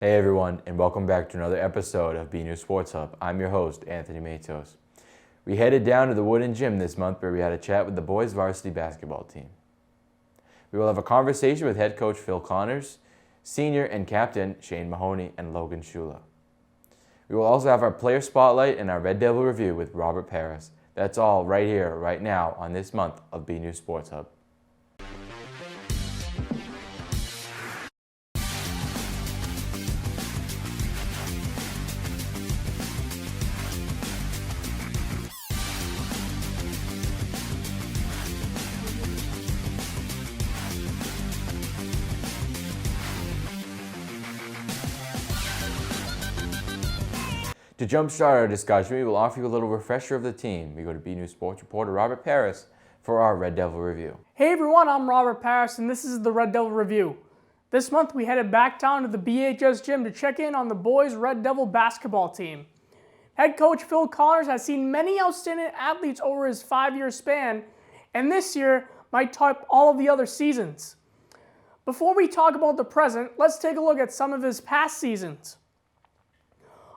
Hey everyone, and welcome back to another episode of BNEWS Sports Hub. I'm your host, Anthony Matos. We headed down to the Wooden Gym this month where we had a chat with the boys' varsity basketball team. We will have a conversation with head coach Phil Connors, senior and captain Shane Mahoney, and Logan Shula. We will also have our player spotlight and our Red Devil review with Robert Paris. That's all right here, right now, on this month of BNEWS Sports Hub. To jumpstart our discussion, we will offer you a little refresher of the team. We go to BNews Sports reporter Robert Paris for our Red Devil review. Hey everyone, I'm Robert Paris and this is the Red Devil Review. This month we headed back down to the BHS gym to check in on the boys' Red Devil basketball team. Head coach Phil Connors has seen many outstanding athletes over his 5-year span, and this year might top all of the other seasons. Before we talk about the present, let's take a look at some of his past seasons.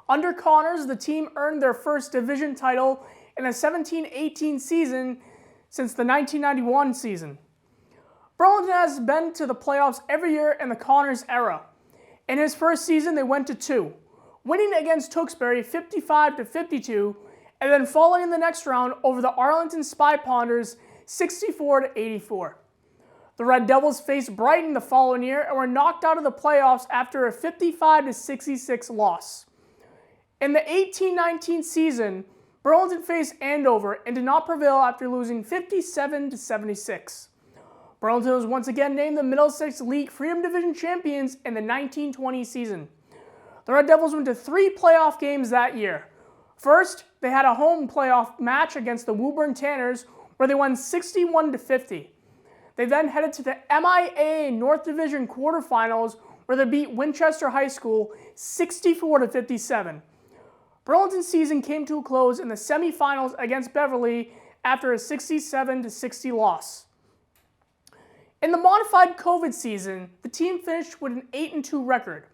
Under Connors, the team earned their first division title in a 17-18 season since the 1991 season. Burlington has been to the playoffs every year in the Connors era. In his first season, they went to 2, winning against Tewksbury 55-52, and then falling in the next round over the Arlington Spy Ponders 64-84. The Red Devils faced Brighton the following year and were knocked out of the playoffs after a 55-66 loss. In the 18-19 season, Burlington faced Andover and did not prevail after losing 57-76. Burlington was once again named the Middlesex League Freedom Division champions in the 1920 season. The Red Devils went to 3 playoff games that year. First, they had a home playoff match against the Woburn Tanners where they won 61-50. They then headed to the MIA North Division quarterfinals where they beat Winchester High School 64-57. Burlington's season came to a close in the semifinals against Beverly after a 67-60 loss. In the modified COVID season, the team finished with an 8-2 record.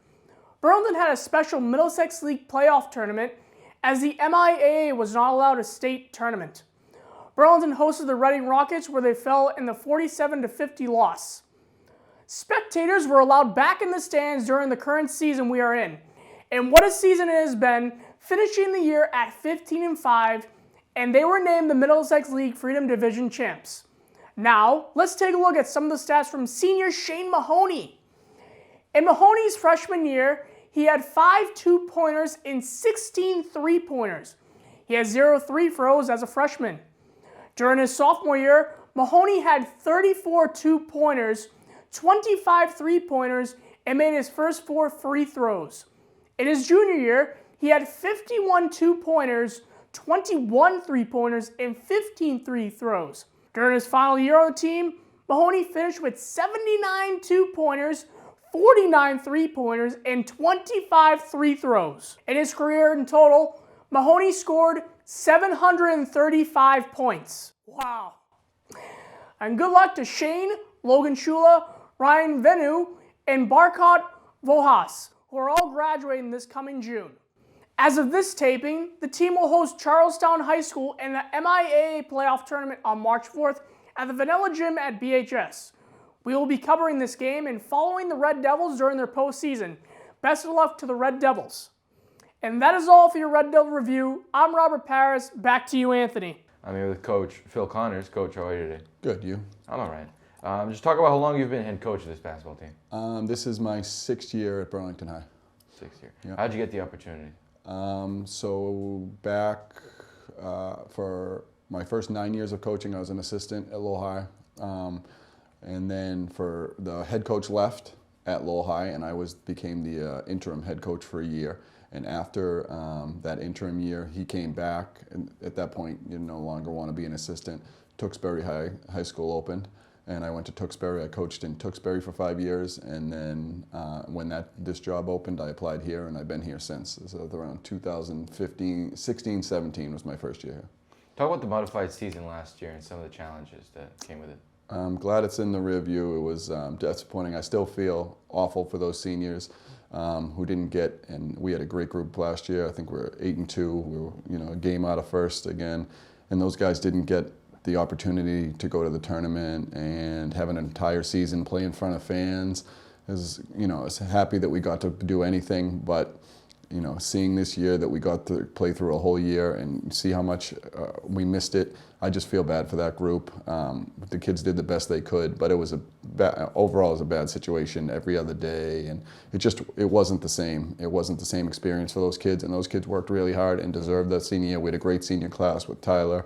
Burlington had a special Middlesex League playoff tournament as the MIAA was not allowed a state tournament. Burlington hosted the Reading Rockets where they fell in the 47-50 loss. Spectators were allowed back in the stands during the current season we are in. And what a season it has been, finishing the year at 15-5, and they were named the Middlesex League Freedom Division champs. Now, let's take a look at some of the stats from senior Shane Mahoney. In Mahoney's freshman year, he had 5 2-pointers and 16 3-pointers. He had 0 free throws as a freshman. During his sophomore year, Mahoney had 34 2-pointers, 25 3-pointers, and made his first 4 free throws. In his junior year, he had 51 2-pointers, 21 3-pointers, and 15 free throws. During his final year on the team, Mahoney finished with 79 2-pointers, 49 3-pointers, and 25 free throws. In his career in total, Mahoney scored 735 points. Wow. And good luck to Shane, Logan Shula, Ryan Venu, and Barkot Vohas, who are all graduating this coming June. As of this taping, the team will host Charlestown High School in the MIAA playoff tournament on March 4th at the Vanilla Gym at BHS. We will be covering this game and following the Red Devils during their postseason. Best of luck to the Red Devils. And that is all for your Red Devil review. I'm Robert Paris. Back to you, Anthony. I'm here with Coach Phil Connors. Coach, how are you today? Good, you? I'm all right. Just talk about how long you've been head coach of this basketball team. This is my 6th year at Burlington High. 6th year. Yeah. How'd you get the opportunity? So back for my first 9 years of coaching, I was an assistant at Lowell High. And then for the head coach left at Lowell High, and I became the interim head coach for a year. And after that interim year, he came back, and at that point, you no longer want to be an assistant. Tewksbury High School opened, and I went to Tewksbury. I coached in Tewksbury for 5 years, and then when this job opened, I applied here, and I've been here since. So around 2015, 16, 17 was my first year here. Talk about the modified season last year and some of the challenges that came with it. I'm glad it's in the rear view. It was disappointing. I still feel awful for those seniors. who didn't get, and we had a great group last year. I think we're 8-2. We were, a game out of first again, and those guys didn't get the opportunity to go to the tournament and have an entire season play in front of fans. Is is happy that we got to do anything, but seeing this year that we got to play through a whole year and see how much we missed it, I just feel bad for that group. The kids did the best they could, but it was overall it was a bad situation every other day, and it wasn't the same. It wasn't the same experience for those kids, and those kids worked really hard and deserved that senior year. We had a great senior class with Tyler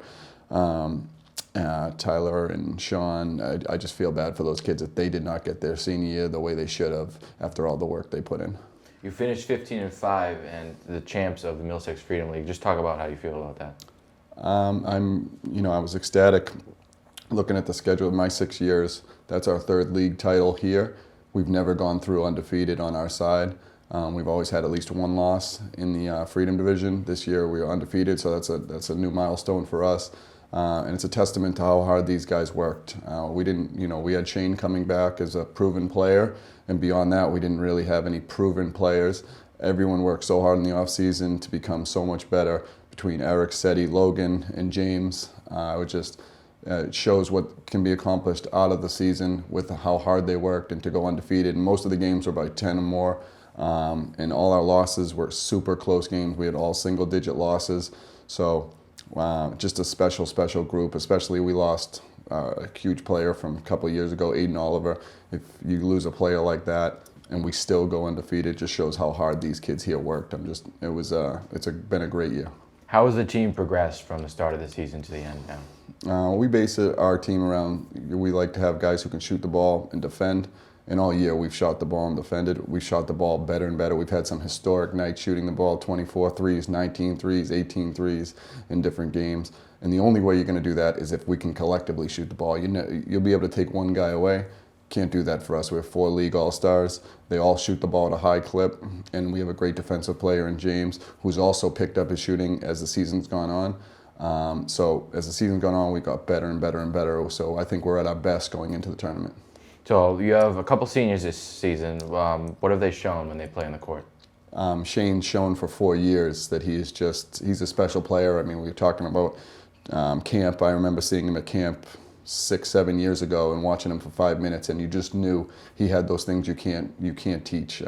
and Sean. I just feel bad for those kids that they did not get their senior year the way they should have after all the work they put in. You finished 15-5 and the champs of the Middlesex Freedom League. Just talk about how you feel about that. I was ecstatic looking at the schedule of my 6 years. That's our third league title here. We've never gone through undefeated on our side. We've always had at least one loss in the Freedom Division. This year we were undefeated, so that's a new milestone for us. And it's a testament to how hard these guys worked. We had Shane coming back as a proven player, and beyond that, we didn't really have any proven players. Everyone worked so hard in the offseason to become so much better between Eric, Seti, Logan, and James. It shows what can be accomplished out of the season with how hard they worked and to go undefeated. And most of the games were by 10 or more, and all our losses were super close games. We had all single-digit losses. So just a special group, especially we lost a huge player from a couple of years ago, Aiden Oliver. If you lose a player like that and we still go undefeated, it just shows how hard these kids here worked. It's been a great year. How has the team progressed from the start of the season to the end now? We base our team around, we like to have guys who can shoot the ball and defend. And all year we've shot the ball and defended. We shot the ball better and better. We've had some historic nights shooting the ball, 24 threes, 19 threes, 18 threes in different games. And the only way you're going to do that is if we can collectively shoot the ball. You'll be able to take one guy away. Can't do that for us. We have 4 league all-stars. They all shoot the ball at a high clip. And we have a great defensive player in James, who's also picked up his shooting as the season's gone on. So as the season's gone on, we got better and better and better. So I think we're at our best going into the tournament. So you have a couple seniors this season. What have they shown when they play on the court? Shane's shown for 4 years that he's a special player. I mean, we were talking about camp. I remember seeing him at camp 6-7 years ago and watching him for 5 minutes, and you just knew he had those things you can't teach.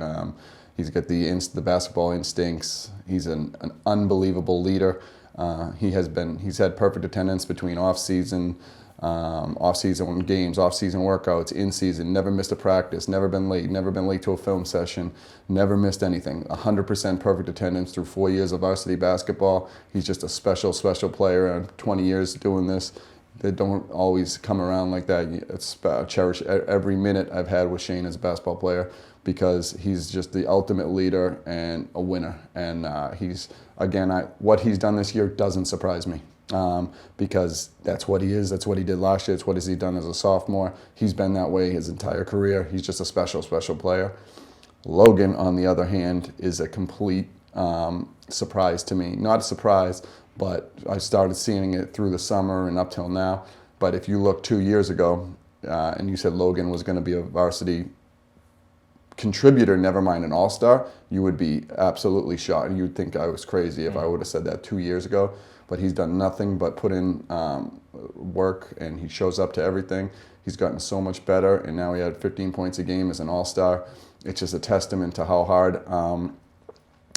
He's got the basketball instincts. He's an unbelievable leader. He's had perfect attendance between off-season games, off-season workouts, in-season, never missed a practice, never been late to a film session, never missed anything. 100% perfect attendance through 4 years of varsity basketball. He's just a special player, and 20 years doing this, they don't always come around like that. I cherish every minute I've had with Shane as a basketball player, because he's just the ultimate leader and a winner. And what he's done this year doesn't surprise me. Because that's what he is, that's what he did last year, it's what has he done as a sophomore. He's been that way his entire career. He's just a special player. Logan, on the other hand, is a complete surprise to me. Not a surprise, but I started seeing it through the summer and up till now. But if you look 2 years ago and you said Logan was going to be a varsity contributor, never mind an all-star, you would be absolutely shocked. You'd think I was crazy if I would have said that 2 years ago. But he's done nothing but put in work, and he shows up to everything. He's gotten so much better, and now he had 15 points a game as an all-star. It's just a testament to how hard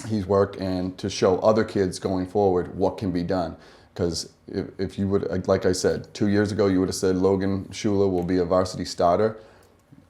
he's worked, and to show other kids going forward what can be done. Because if you would, like I said, 2 years ago you would have said Logan Shula will be a varsity starter.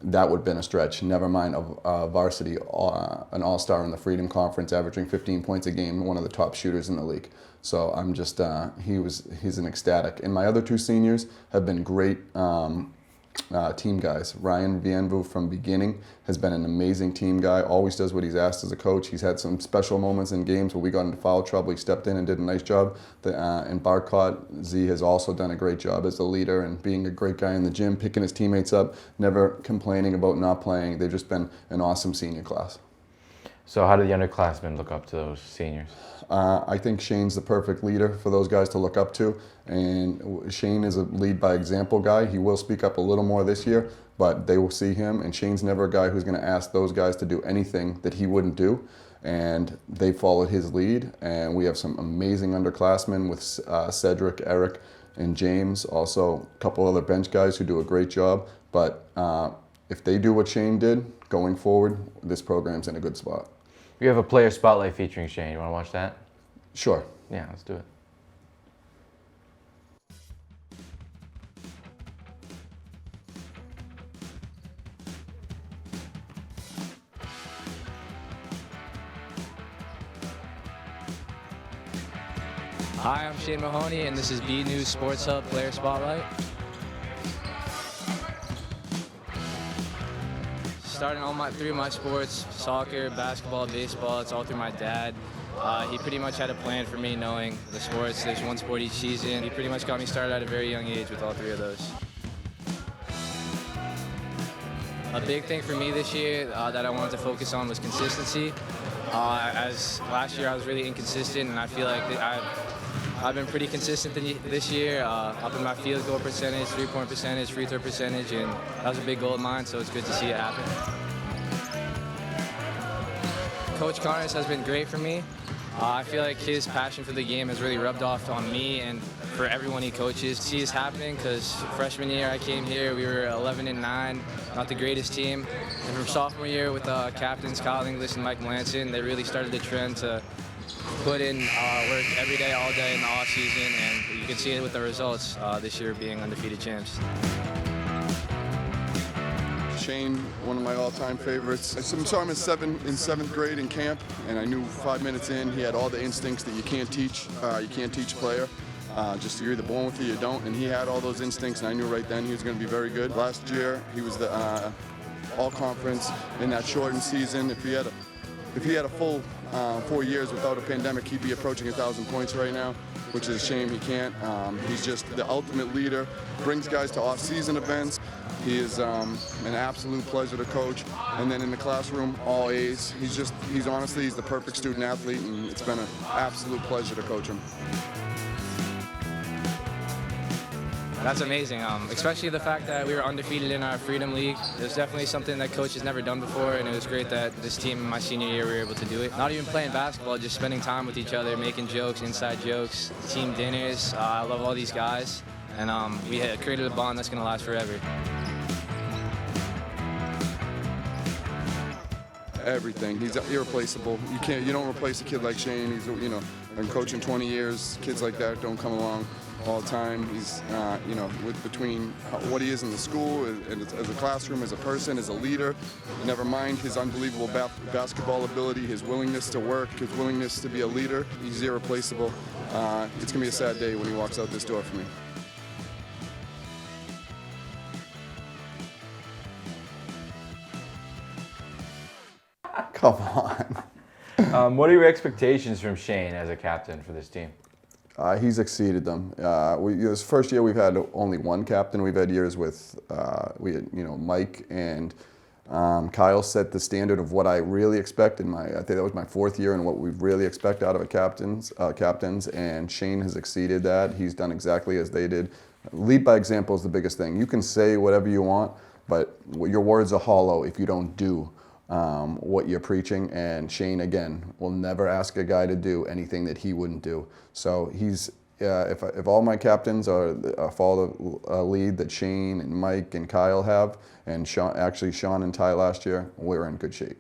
That would have been a stretch. Never mind a varsity, an all-star in the Freedom Conference, averaging 15 points a game, one of the top shooters in the league. So I'm just, he's an ecstatic. And my other 2 seniors have been great team guys. Ryan Vienvu from beginning has been an amazing team guy, always does what he's asked as a coach. He's had some special moments in games where we got into foul trouble. He stepped in and did a nice job. And Barcott Z has also done a great job as a leader and being a great guy in the gym, picking his teammates up, never complaining about not playing. They've just been an awesome senior class. So how do the underclassmen look up to those seniors? I think Shane's the perfect leader for those guys to look up to, and Shane is a lead by example guy. He will speak up a little more this year, but they will see him, and Shane's never a guy who's going to ask those guys to do anything that he wouldn't do, and they followed his lead. And we have some amazing underclassmen with Cedric, Eric, and James, also a couple other bench guys who do a great job. But if they do what Shane did going forward, this program's in a good spot. We have a player spotlight featuring Shane. You want to watch that? Sure. Yeah, let's do it. Hi, I'm Shane Mahoney, and this is BNEWS Sports Hub Player Spotlight. Starting all three of my sports, soccer, basketball, baseball, it's all through my dad. He pretty much had a plan for me knowing the sports. There's one sport each season. He pretty much got me started at a very young age with all three of those. A big thing for me this year that I wanted to focus on was consistency. As last year I was really inconsistent, and I feel like I've been pretty consistent this year, up in my field goal percentage, three-point percentage, free throw percentage, and that was a big goal of mine, so it's good to see it happen. Coach Connors has been great for me. I feel like his passion for the game has really rubbed off on me and for everyone he coaches. See this happening because freshman year I came here, we were 11-9, not the greatest team. And from sophomore year with captains Kyle English and Mike Melanson, they really started the trend to put in work every day, all day in the off season, and you can see it with the results this year being undefeated champs. Shane, one of my all-time favorites. I saw him in seventh grade in camp, and I knew 5 minutes in he had all the instincts that you can't teach. You can't teach a player. Just you're either born with it or you don't, and he had all those instincts, and I knew right then he was going to be very good. Last year he was the all-conference in that shortened season. If he had a full 4 years without a pandemic, he'd be approaching 1,000 points right now, which is a shame he can't. He's just the ultimate leader, brings guys to off-season events. He is an absolute pleasure to coach. And then in the classroom, all A's. He's honestly the perfect student athlete, and it's been an absolute pleasure to coach him. That's amazing, especially the fact that we were undefeated in our Freedom League. It was definitely something that coach has never done before, and it was great that this team in my senior year were able to do it. Not even playing basketball, just spending time with each other, making jokes, inside jokes, team dinners. I love all these guys, and we had created a bond that's going to last forever. Everything. He's irreplaceable. You don't replace a kid like Shane. He's, been coaching 20 years. Kids like that don't come along all the time. He's, between what he is in the school, and as a classroom, as a person, as a leader, never mind his unbelievable basketball ability, his willingness to work, his willingness to be a leader. He's irreplaceable. It's gonna be a sad day when he walks out this door for me. Come on. What are your expectations from Shane as a captain for this team? He's exceeded them. This first year we've had only one captain. We've had years with Mike and Kyle set the standard of what I really expect I think that was my fourth year and what we really expect out of captains, and Shane has exceeded that. He's done exactly as they did. Lead by example is the biggest thing. You can say whatever you want, but your words are hollow if you don't do what you're preaching, and Shane, again, will never ask a guy to do anything that he wouldn't do. So he's, if all my captains follow the lead that Shane and Mike and Kyle have, and Sean and Ty last year, we're in good shape.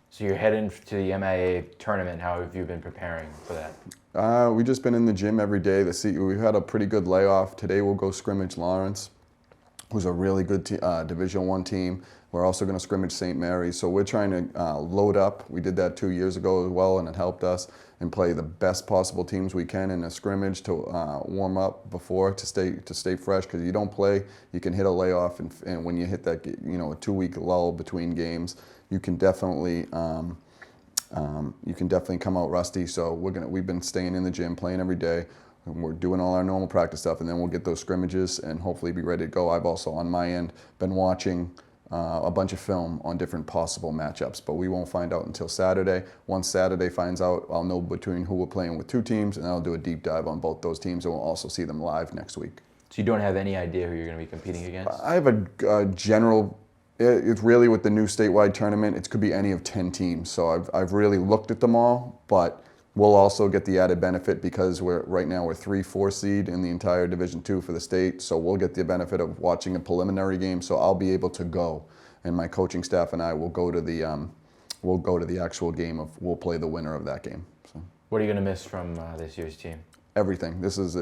So you're heading to the MIA tournament. How have you been preparing for that? We've just been in the gym every day. We've had a pretty good layoff. Today we'll go scrimmage Lawrence, who's a really good Division I team. We're also going to scrimmage St. Mary's, so we're trying to load up. We did that 2 years ago as well, and it helped us, and play the best possible teams we can in a scrimmage to warm up before, to stay fresh, because you don't play, you can hit a layoff, and when you hit that a 2-week lull between games, you can definitely come out rusty. So we've been staying in the gym, playing every day. And we're doing all our normal practice stuff, and then we'll get those scrimmages and hopefully be ready to go. I've also, on my end, been watching a bunch of film on different possible matchups, but we won't find out until Saturday. Once Saturday finds out, I'll know between who we're playing with 2 teams, and I'll do a deep dive on both those teams, and we'll also see them live next week. So you don't have any idea who you're going to be competing against? I have a general. It's really with the new statewide tournament. It could be any of 10 teams. So I've really looked at them all, but we'll also get the added benefit because right now we're 3-4 seed in the entire Division II for the state. So we'll get the benefit of watching a preliminary game. So I'll be able to go, and my coaching staff and I will go to the actual game. We'll play the winner of that game. So. What are you going to miss from this year's team? Everything. This is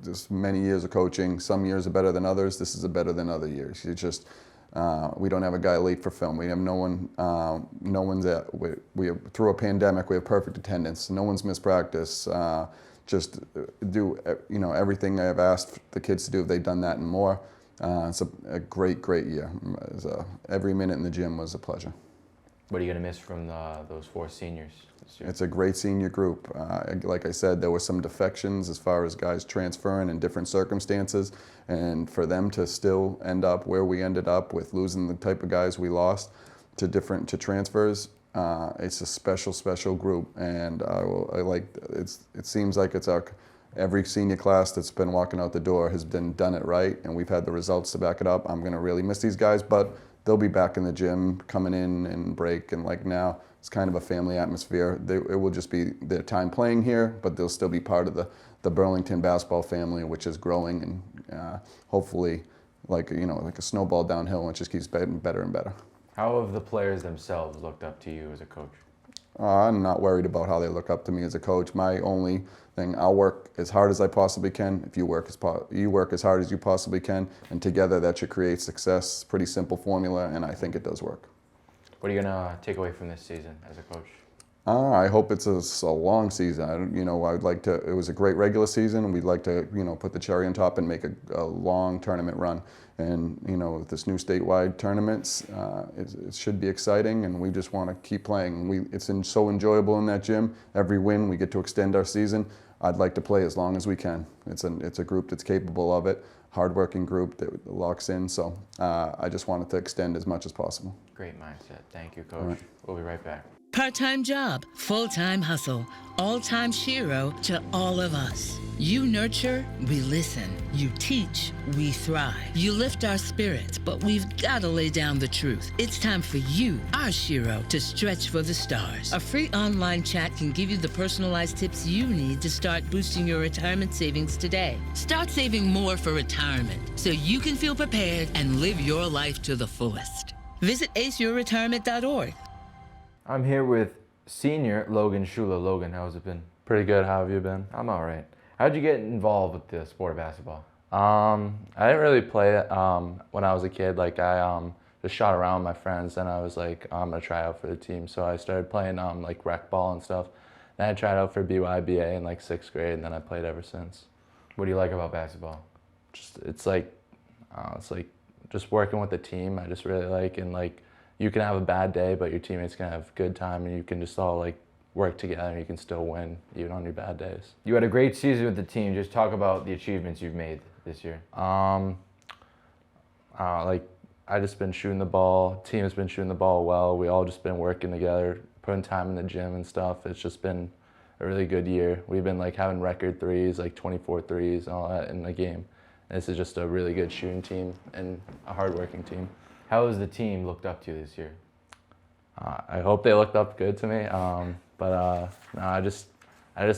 just many years of coaching. Some years are better than others. This is better than other years. It's just we don't have a guy late for film. We have no one. No one's at. We have, through a pandemic, we have perfect attendance. No one's missed practice. Just do everything I've asked the kids to do. They've done that and more. It's a great year. Every minute in the gym was a pleasure. What are you going to miss from those 4 seniors this year? It's a great senior group. Like I said, there were some defections as far as guys transferring in different circumstances, and for them to still end up where we ended up with losing the type of guys we lost to transfers, it's a special group, and it seems like it's every senior class that's been walking out the door has done it right, and we've had the results to back it up. I'm going to really miss these guys, but they'll be back in the gym, coming in and break, and like now, it's kind of a family atmosphere. It will just be their time playing here, but they'll still be part of the Burlington basketball family, which is growing, and hopefully, like a snowball downhill, and it just keeps getting better and better. How have the players themselves looked up to you as a coach? I'm not worried about how they look up to me as a coach. My only thing, I'll work as hard as I possibly can. If you work as hard as you possibly can, and together that should create success. Pretty simple formula, and I think it does work. What are you gonna take away from this season as a coach? I hope it's a long season. I'd like to. It was a great regular season, and we'd like to, put the cherry on top and make a long tournament run. And with this new statewide tournaments, it should be exciting, and we just want to keep playing. It's so enjoyable in that gym. Every win, we get to extend our season. I'd like to play as long as we can. It's a group that's capable of it. Hardworking group that locks in. So I just want it to extend as much as possible. Great mindset. Thank you, Coach. All right. We'll be right back. Part-time job, full-time hustle, all-time shero to all of us. You nurture, we listen. You teach, we thrive. You lift our spirits, but we've got to lay down the truth. It's time for you, our shero, to stretch for the stars. A free online chat can give you the personalized tips you need to start boosting your retirement savings today. Start saving more for retirement so you can feel prepared and live your life to the fullest. Visit aceyourretirement.org. I'm here with senior Logan Shula. Logan, how's it been? Pretty good. How have you been? I'm all right. How'd you get involved with the sport of basketball? I didn't really play it when I was a kid. Like I just shot around with my friends, and I was like, I'm gonna try out for the team. So I started playing like rec ball and stuff. Then I tried out for BYBA in like 6th grade, and then I played ever since. What do you like about basketball? It's like just working with the team. I just really like, and like you can have a bad day, but your teammates can have a good time, and you can just all like work together, and you can still win even on your bad days. You had a great season with the team. Just talk about the achievements you've made this year. Like I just been shooting the ball. Team has been shooting the ball well. We all just been working together, putting time in the gym and stuff. It's just been a really good year. We've been like having record threes, like 24 threes and all that in the game. And this is just a really good shooting team and a hard-working team. How has the team looked up to you this year? I hope they looked up good to me. No, I just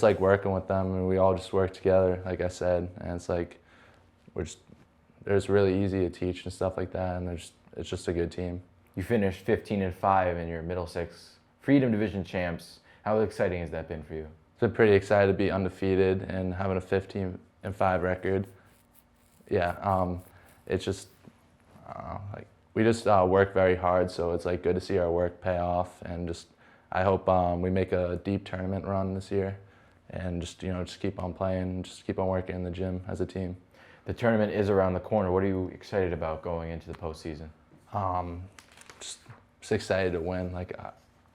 like working with them, and we all just work together, like I said. And it's like they're just really easy to teach and stuff like that, and it's just a good team. You finished 15-5 in your Middlesex Freedom Division champs. How exciting has that been for you? It's been pretty excited to be undefeated and having a 15-5 record. Yeah, it's just like we just work very hard, so it's like good to see our work pay off, and just I hope we make a deep tournament run this year, and just keep on playing, just keep on working in the gym as a team. The tournament is around the corner. What are you excited about going into the postseason? Just excited to win. Like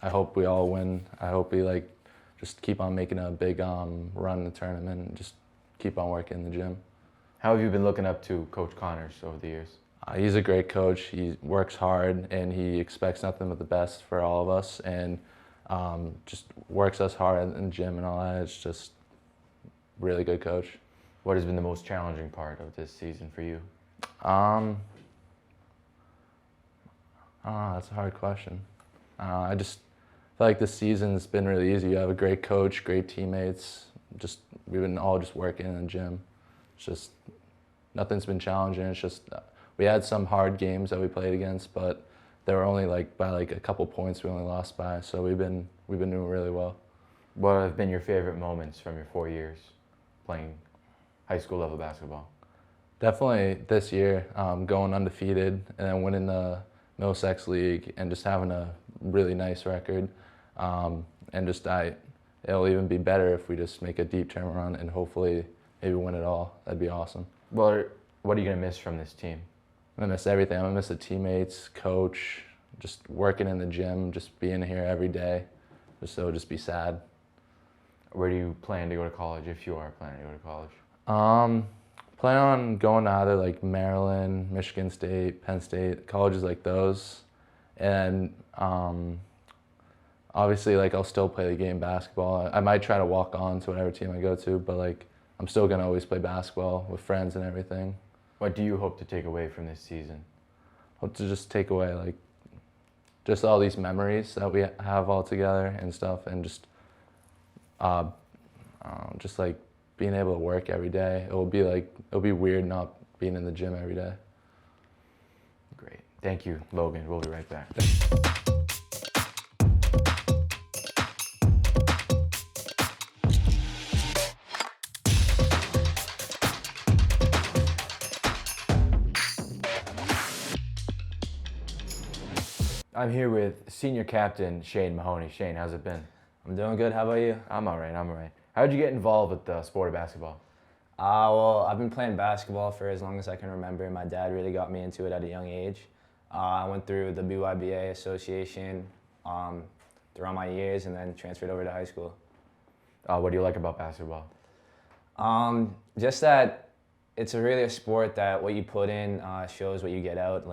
I hope we all win. I hope we like just keep on making a big run in the tournament and just keep on working in the gym. How have you been looking up to Coach Connors over the years? He's a great coach. He works hard, and he expects nothing but the best for all of us, and just works us hard in the gym and all that. It's just really good coach. What has been the most challenging part of this season for you? That's a hard question. I just feel like this season's been really easy. You have a great coach, great teammates. We've been all just working in the gym. It's just nothing's been challenging. It's just we had some hard games that we played against, but they were only by a couple points we only lost by. So we've been doing really well. What have been your favorite moments from your 4 years playing high school level basketball? Definitely this year, going undefeated and then winning the Middlesex League and just having a really nice record. It'll even be better if we just make a deep turnaround and hopefully maybe win it all. That'd be awesome. Well, what are you going to miss from this team? I'm going to miss everything. I'm going to miss the teammates, coach, just working in the gym, just being here every day. It'll just be sad. Where do you plan to go to college if you are planning to go to college? Plan on going to either Maryland, Michigan State, Penn State, colleges like those. And obviously I'll still play the game basketball. I might try to walk on to whatever team I go to, but I'm still going to always play basketball with friends and everything. What do you hope to take away from this season? Hope to just take away just all these memories that we have all together and stuff, and just being able to work every day. It'll be weird not being in the gym every day. Great. Thank you, Logan. We'll be right back. I'm here with senior captain Shane Mahoney. Shane, how's it been? I'm doing good. How about you? I'm all right. How did you get involved with the sport of basketball? Well, I've been playing basketball for as long as I can remember. My dad really got me into it at a young age. I went through the BYBA association throughout my years and then transferred over to high school. What do you like about basketball? Just that it's really a sport that what you put in shows what you get out.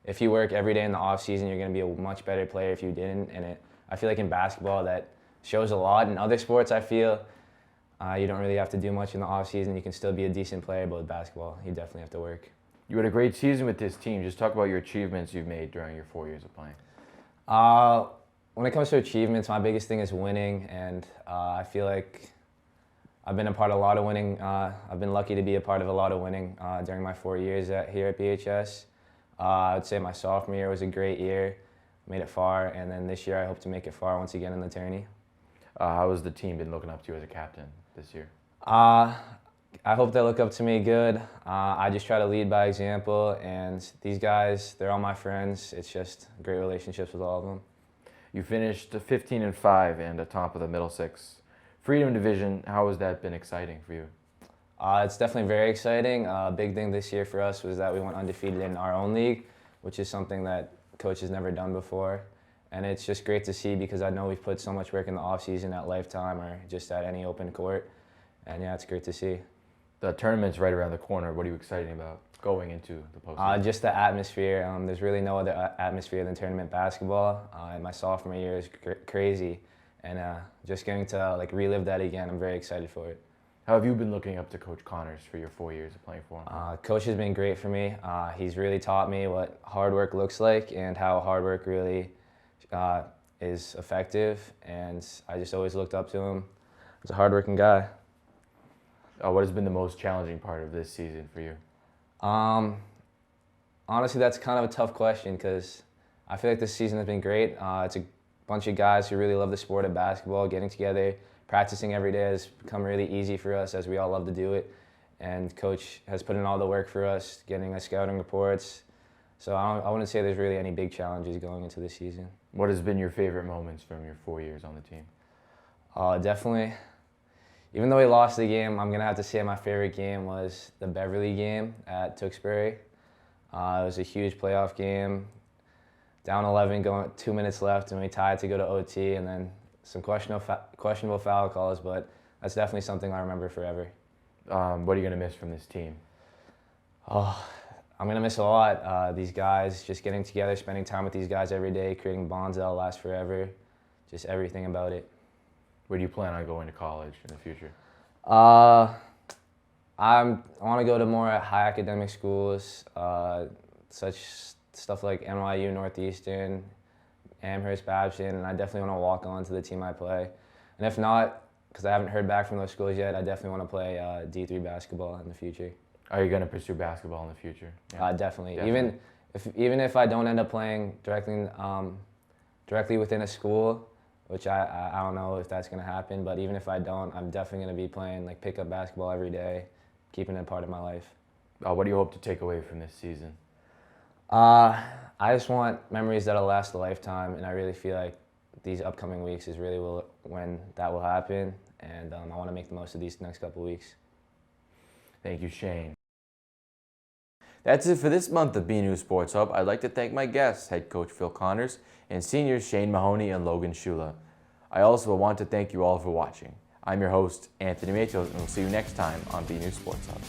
If you work every day in the off season, you're going to be a much better player if you didn't. And I feel like in basketball that shows a lot. In other sports, I feel you don't really have to do much in the off season. You can still be a decent player, but with basketball, you definitely have to work. You had a great season with this team. Just talk about your achievements you've made during your 4 years of playing. When it comes to achievements, my biggest thing is winning, and I feel like I've been a part of a lot of winning. I've been lucky to be a part of a lot of winning during my 4 years here at BHS. I would say my sophomore year was a great year, made it far, and then this year I hope to make it far once again in the tourney. How has the team been looking up to you as a captain this year? I hope they look up to me good. I just try to lead by example, and these guys, they're all my friends. It's just great relationships with all of them. You finished 15-5 and atop of the Middlesex Freedom Division. How has that been exciting for you? It's definitely very exciting. Big thing this year for us was that we went undefeated in our own league, which is something that coach has never done before. And it's just great to see because I know we've put so much work in the off-season at Lifetime or just at any open court. And yeah, it's great to see. The tournament's right around the corner. What are you excited about going into the postseason? Just the atmosphere. There's really no other atmosphere than tournament basketball. My sophomore year is crazy. And just getting to relive that again, I'm very excited for it. How have you been looking up to Coach Connors for your 4 years of playing for him? Coach has been great for me. He's really taught me what hard work looks like and how hard work really is effective. And I just always looked up to him. He's a hardworking guy. What has been the most challenging part of this season for you? Honestly, that's kind of a tough question because I feel like this season has been great. It's a bunch of guys who really love the sport of basketball, getting together. Practicing every day has become really easy for us as we all love to do it. And Coach has put in all the work for us, getting us scouting reports. So I wouldn't say there's really any big challenges going into this season. What has been your favorite moments from your 4 years on the team? Definitely. Even though we lost the game, I'm going to have to say my favorite game was the Beverly game at Tewksbury. It was a huge playoff game. Down 11, going 2 minutes left, and we tied to go to OT, and then some questionable foul calls, but that's definitely something I remember forever. What are you going to miss from this team? I'm I'm going to miss a lot. These guys, just getting together, spending time with these guys every day, creating bonds that'll last forever, just everything about it. Where do you plan on going to college in the future? I want to go to more high academic schools, such stuff like NYU, Northeastern, Amherst, Babson, and I definitely want to walk on to the team I play. And if not, because I haven't heard back from those schools yet, I definitely want to play D3 basketball in the future. Are you going to pursue basketball in the future? Yeah. Definitely. Even if I don't end up playing directly within a school, which I don't know if that's going to happen, but even if I don't, I'm definitely going to be playing like pickup basketball every day, keeping it a part of my life. What do you hope to take away from this season? I just want memories that'll last a lifetime, and I really feel like these upcoming weeks is really when that will happen, and I want to make the most of these next couple weeks. Thank you, Shane. That's it for this month of BNEWS Sports Hub. I'd like to thank my guests, head coach Phil Connors and seniors Shane Mahoney and Logan Shula. I also want to thank you all for watching. I'm your host, Anthony Matos, and we'll see you next time on BNEWS Sports Hub.